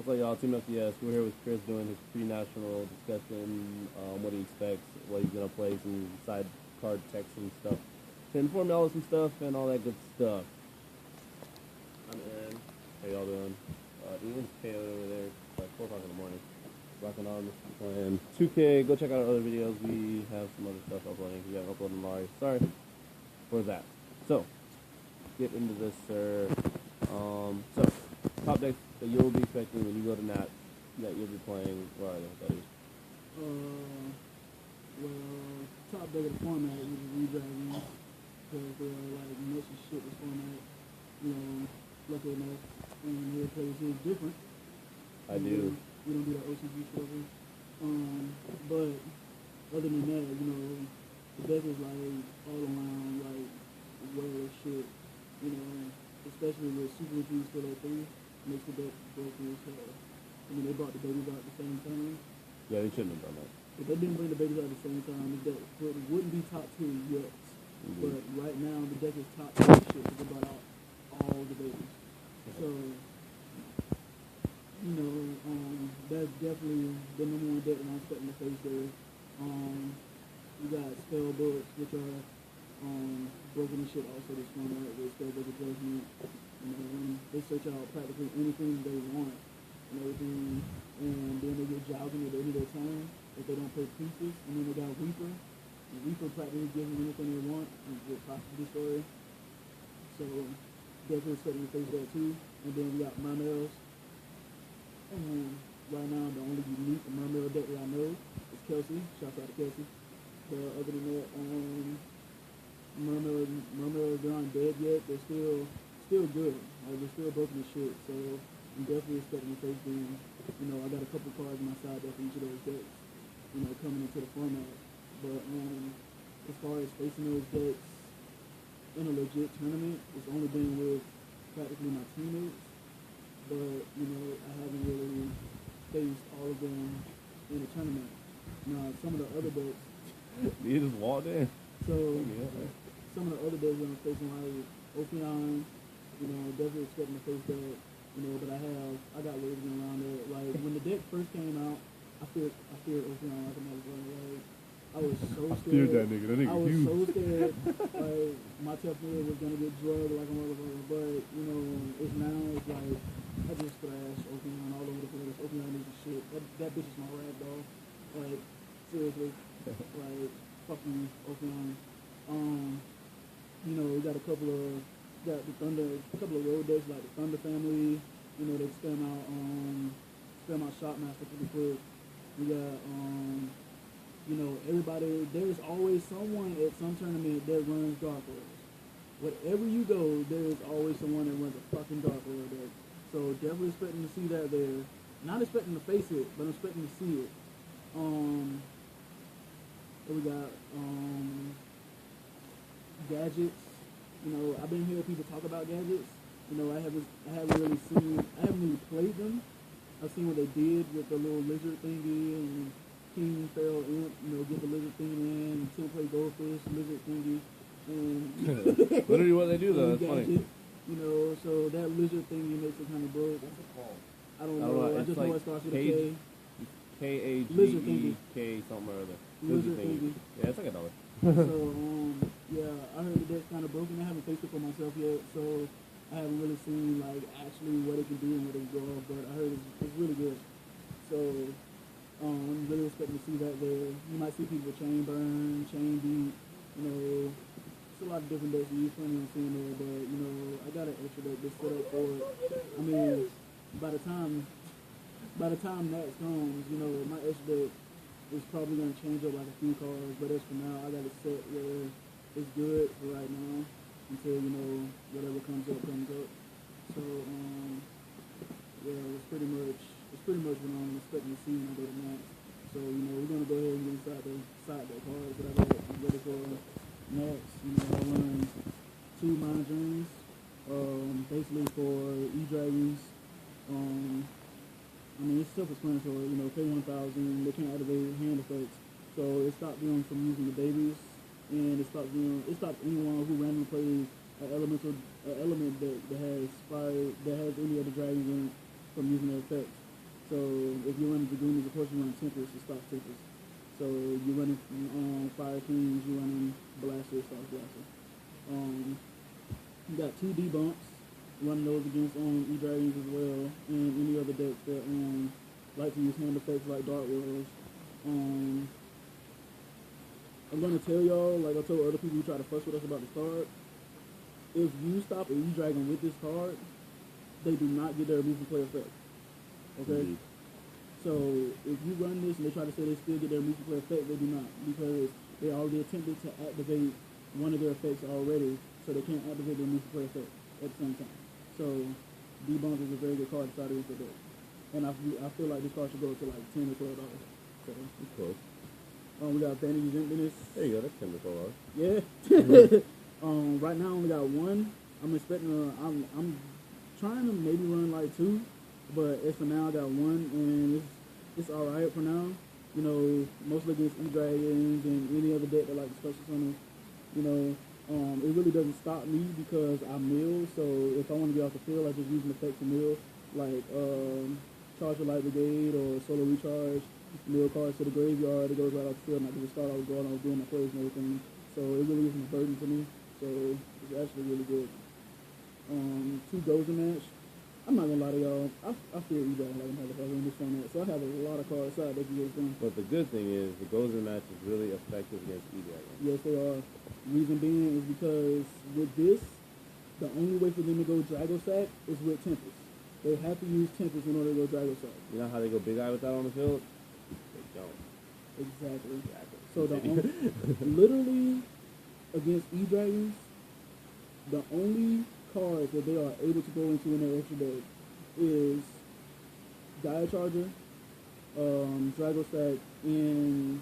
What's up, y'all? TeamFTS. We're here with Chris doing his pre-national discussion, what he expects, what he's gonna play, some side card texts and stuff, to inform y'all of some stuff and all that good stuff. I'm Aaron. How y'all doing? Ian's KO over there. It's like 4 o'clock in the morning. Rocking on, playing 2K. Go check out our other videos. We have some other stuff uploading. We haven't uploaded them already. Sorry for that. So, get into this, sir. So, top decks that you'll be expecting when you go to Nat that you'll be playing. What are they, buddy? Well, top deck of the format is redragging because they're like messy shit this format. You know, lucky enough, and your place is different. I do. We don't do that OCG shit over. But other than that, you know, the deck is like all around like well shit. You know, especially with Super G still at 3, makes the deck broken as hell. I mean, they brought the babies out at the same time. Yeah, they shouldn't have done that. If they didn't bring the babies out at the same time, the deck wouldn't be top 2 yet. Mm-hmm. But right now, the deck is top 2 shit because they brought out all the babies. So, you know, that's definitely the number one deck that I'm expecting to face there. You got spell books, which are broken and shit also this format with spell book adjustment. They search out practically anything they want and everything, and then they get jousting at the end of their turn if they don't play pieces, and then they got Reaper. And Reaper practically gives them anything they want and with possibly story. So definitely expecting to face that too. And then we got Mermails. Right now the only unique Mermail deck that I know is Kelsey. Shout out to Kelsey. But other than that, Mermails aren't dead yet. They're still good. Like, they're still broken as shit. So I'm definitely expecting to face them. You know, I got a couple cards on my side there for each of those decks, you know, coming into the format. But as far as facing those decks in a legit tournament, it's only been with practically my teammates. But, you know, I haven't really faced all of them in a tournament. Now, some of the other decks. You just walked in. So, some of the other decks that I'm facing, like Ophion, you know, definitely expecting to face that. You know, but I got ways around it. Like, when the deck first came out, I feared Ophion like a motherfucker. Like, I was so scared. I feared that nigga. That nigga I was huge. so scared. Like, my Tefnir was gonna get drugged like a motherfucker. But, you know, it's like, I just thrashed Ophion all over the place. Ophion is the shit. That bitch is my rag doll. Like, seriously. Like, fuck you, Ophion. You know, we got a couple of road decks like the Thunder family. You know, they spam out Shotmaster pretty quick. We got you know, everybody. There's always someone at some tournament that runs Dark World. Wherever you go, there is always someone that runs a fucking Dark World deck. So definitely expecting to see that there. Not expecting to face it, but I'm expecting to see it. What we got? Gadgets. You know, I've been hearing people talk about gadgets. You know, I haven't really played them. I've seen what they did with the little lizard thingy and King Feral Imp, you know, get the lizard thing in, until play Goldfish, lizard thingy, and Literally what they do though, that's funny. You know, so that lizard thingy makes it kind of broke. What's it called? I don't know. I just know it starts with a K. Lizard thingy. K something or other. Lizard thingy. Yeah, it's like $1. So, yeah, I heard the deck's kind of broken. I haven't faced it for myself yet, so I haven't really seen, like, actually what it can do and what it can go off, but I heard it's really good. So, I'm really expecting to see that there. You might see people chain burn, chain beat, you know, it's a lot of different decks that you're planning on seeing there, but, you know, I got an extra deck that's set up for it. I mean, by the time that comes, you know, my extra deck is probably going to change up like a few cards, but as for now, I got it set where it's good for right now until, you know, whatever comes up. So, yeah, it's pretty much what I'm expecting to see when I go to Max. So, you know, we're going to go ahead and get inside the cards that I got ready for Max. You know, I learned 2 Mind Dreams, basically for E-Dragons. I mean, it's self-explanatory, you know, pay 1,000, they can't activate hand effects. So it stopped them from using the babies, and it stopped anyone who randomly plays an element that has any other dragons in from using their effects. So if you run Dragooners, of course you run Tempest, it stops Tempest. So you running Fire Kings, you running Blaster, it stops Blaster. You got 2 debunks, running those against E-Dragons as well, and any other decks that like to use hand effects like Dark Worlds. I'm gonna tell y'all, like I told other people who try to fuss with us about this card, if you stop an E-Dragon with this card, they do not get their removal play effect. Okay? Mm-hmm. So if you run this and they try to say they still get their removal play effect, they do not, because they already attempted to activate one of their effects already, so they can't activate their removal play effect at the same time. So debunk is a very good card to start against their deck. And I feel like this card should go to like $10 or $12. So Of course. we got Vanity's Emptiness. There you go. That's $10 to $12. Yeah. Right now I only got 1. I'm expecting I'm trying to maybe run like 2, but as for now I got 1, and it's all right for now. You know, mostly against E-Dragons and any other deck that like the special summons. You know, it really doesn't stop me because I mill. So if I want to get off the field, I just use an effect to mill, like Charge your Light Brigade or Solo Recharge. Mill cards to the graveyard. It goes right off the field, and I can just start off going. I was doing my plays and everything. So it really isn't a burden to me. So it's actually really good. 2 Gozen match. I'm not gonna lie to y'all. I feel E-Dragon like a motherfucker in this format. So I have a lot of cards side that can get done. But the good thing is the Gozer match is really effective against E-Dragon. Yes, they are. Reason being is because with this, the only way for them to go Drago Sack is with Tempest. They have to use Tempest in order to go Drago Sack. You know how they go Big Eye with that on the field? They don't. Exactly. So the literally against E-Dragons, the only cards that they are able to go into in their extra deck is Gaia Charger, Drago Stack, and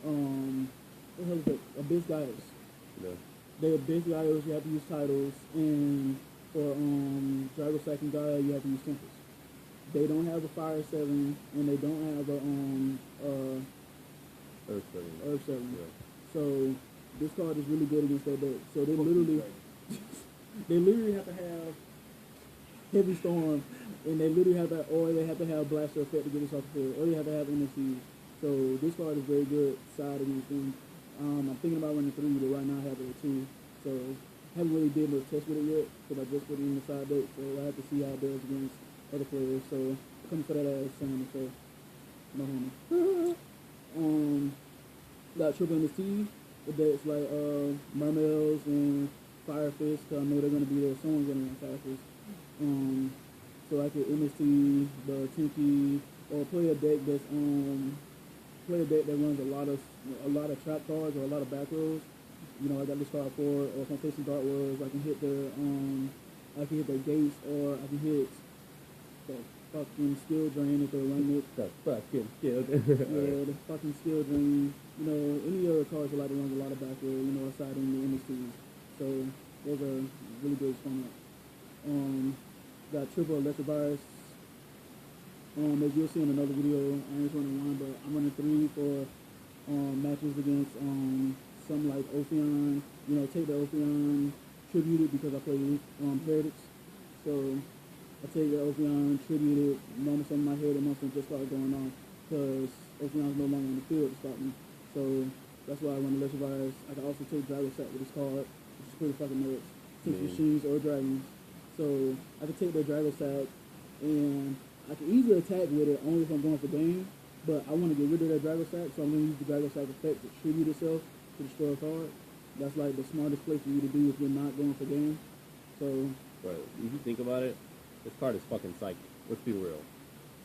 what the hell is that? Abyss Gaias. No. They Abyss Gaias, you have to use titles, and for Drago Stack and Gaia you have to use Tempest. They don't have a Fire 7, and they don't have a Earth 7. Yeah. So this card is really good against that deck. So they literally they literally have to have Heavy Storm, and they literally have that, or they have to have Blaster effect to get this off the field, or they have to have NFC. So this card is very good side against them. I'm thinking about running 3, but right now I have it at 2. So haven't really did much test with it yet, because I just put it in the side deck. So I have to see how it does against other players. So coming for that ass Sam, so no homie. Got Triple MST, the decks like Mermails and Fire Fist, I know they're gonna be there. Someone's gonna run Fire Fist. So I could MST the Tinky, or play a deck that runs a lot of trap cards or a lot of back rows. You know, I got this card for, or if I'm facing Dark Worlds, I can hit their gates, or I can hit the fucking skill drain if they're running it. The fucking skill. Yeah, the fucking skill drain. You know, any other cards that like to run a lot of back row, you know, aside in the MSTs. So those are really good format. Got triple electric virus. As you'll see in another video, I ain't running 1, but I'm running 3 for matches against some like Ophion. You know, take the Ophion, tribute it because I play Heretics. So I take the Ophion, tribute it, moment something in my head, and something just started going on because Ophion's no longer on the field to stop me. So that's why I run electric virus. I can also take Dragon Sack with this card, which is pretty fucking nuts. 6 machines or dragons. So I can take their Dragon Sack, and I can easily attack with it only if I'm going for game, but I want to get rid of that Dragon Sack, so I'm going to use the Dragon Sack effect to tribute itself to destroy a card. That's like the smartest place for you to do if you're not going for game. So, Bro, if you think about it, this card is fucking psychic. Let's be real.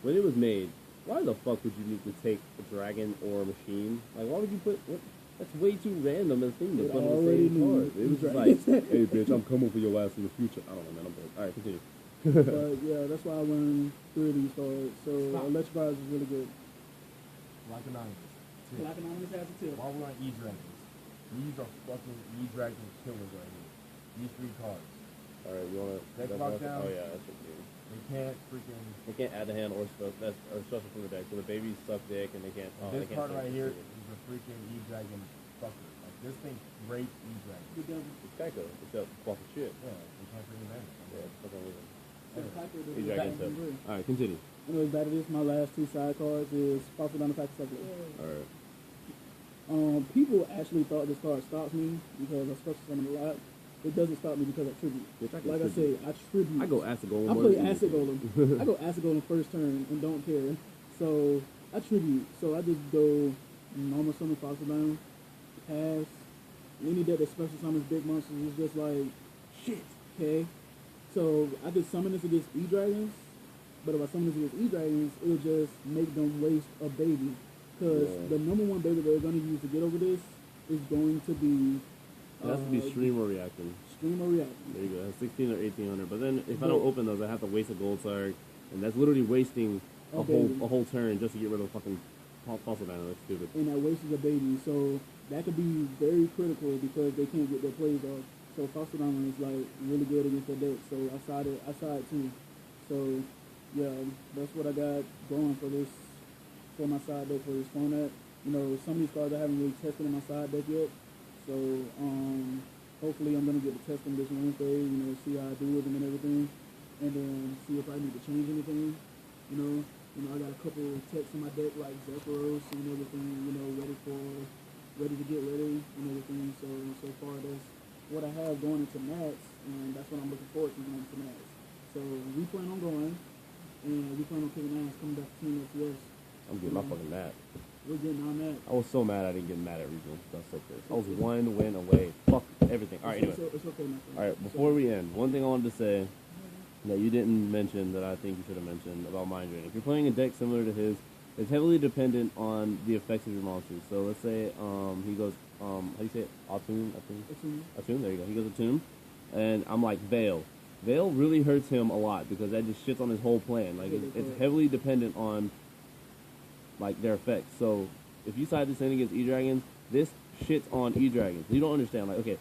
When it was made, why the fuck would you need to take a dragon or a machine? Like, why would you put... That's way too random a thing to put on the same card. It was just like, hey, bitch, I'm coming for your ass in the future. I don't know, man. I'm bored. All right, continue. but, yeah, that's why I run 3 of these cards. So, Electric Virus is really good. Black Anonymous. Black Anonymous has a tip. Why we run E-Dragons? These are fucking E-Dragon killers right here. These 3 cards. All right, you want to... Deck lockdown. Oh, yeah, that's what it is. They can't freaking... They can't add the hand or stuff. That's or special from the deck. So the babies suck dick and they can't... this they can't card right here it. is a freaking E-Dragon fucker. Like, this thing rapes E-Dragon. Good devil. It's Geico. It's a fucking shit. Yeah, you can't freaking manage. Yeah, it's fucking weird. So E-Dragon tip. All right, continue. Anyways, back to this. My last two side cards is Fossil Down the Pack Circle. All right. People actually thought this card stops me because I special summon a lot. It doesn't stop me because I tribute. Like I say, I tribute. I go Acid Golem. I play Acid Golem. I go Acid Golem first turn and don't care. So I tribute. So I just go normal summon Fossil Down, pass. Any deck that special summons big monsters is just like shit. Okay. So I could summon this against E-Dragons, but if I summon this against E-Dragons, it'll just make them waste a baby. Because the number one baby they're going to use to get over this is going to be... It has to be stream or reacting. Stream or reacting. There you go. That's 16 or 1800. But then if I don't open those, I have to waste a gold star. And that's literally wasting a whole turn just to get rid of fucking fossil banner. That's stupid. And that wastes a baby. So that could be very critical because they can't get their plays off. So Fossil Diamond is like really good against their deck. So I side too. So yeah, that's what I got going for this, for my side deck for this format. You know, some of these cards I haven't really tested in my side deck yet. So hopefully I'm gonna get to test them this Wednesday. You know, see how I do with them and everything, and then see if I need to change anything. You know, I got a couple of techs in my deck like Zephyros and everything. You know, ready to get ready and everything. So far that's what I have going into Mats, and that's what I'm looking forward to going into Mats. So we plan on going, and we plan on kicking ass coming back to TeamFTS. I'm getting my fucking mad. We're getting on that. I was so mad I didn't get mad at regional. That's so pissed. I was one win away. Fuck everything. All right, anyway. It's okay, my friend. All right, before we end, one thing I wanted to say that you didn't mention that I think you should have mentioned about Mind Drain. If you're playing a deck similar to his, it's heavily dependent on the effects of your monsters. So let's say he goes, how do you say it? Attune? Attune, there you go. He goes Attune. And I'm like, Veil. Veil really hurts him a lot because that just shits on his whole plan. Like, it's heavily dependent on, like, their effects. So if you side this in against E-Dragons, this shits on E-Dragons. You don't understand. Like, okay,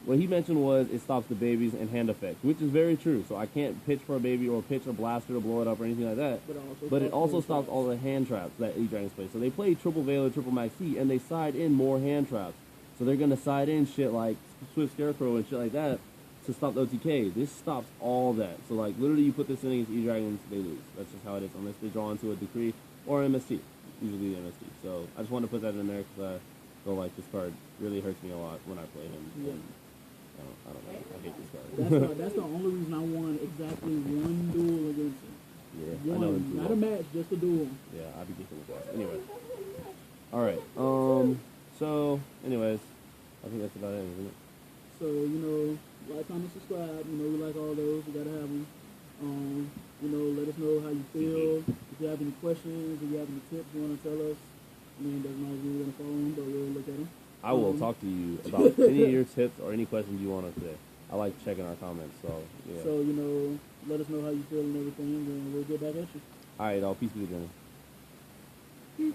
what he mentioned was it stops the babies and hand effects, which is very true. So I can't pitch for a baby or pitch a blaster to blow it up or anything like that. But it also stops all the hand traps that E-Dragons play. So they play triple Veil or triple Maxi, and they side in more hand traps. So they're going to side in shit like Swift Scarecrow and shit like that to stop the OTK. This stops all that. So, like, literally you put this in against E-Dragons, they lose. That's just how it is, unless they draw into a decree or MST. Usually the MST. So I just wanted to put that in there because I feel like this card really hurts me a lot when I play him. Yeah. And I don't know. I hate this card. That's the only reason I won exactly one duel against him. Yeah, one, I know him too not well. a match, just a duel. Yeah, I'd be kicking with that. Anyway. All right. So, anyways, I think that's about it, isn't it? So, you know, like, comment, subscribe. You know, we like all those. We gotta have them. You know, let us know how you feel. If you have any questions, if you have any tips you want to tell us. I mean, it doesn't always mean we're going to follow them, but we'll look at them. I will talk to you about any of your tips or any questions you want us to. I like checking our comments, so, yeah. So, you know, let us know how you feel and everything, and we'll get back at you. All right, y'all. Peace be with you.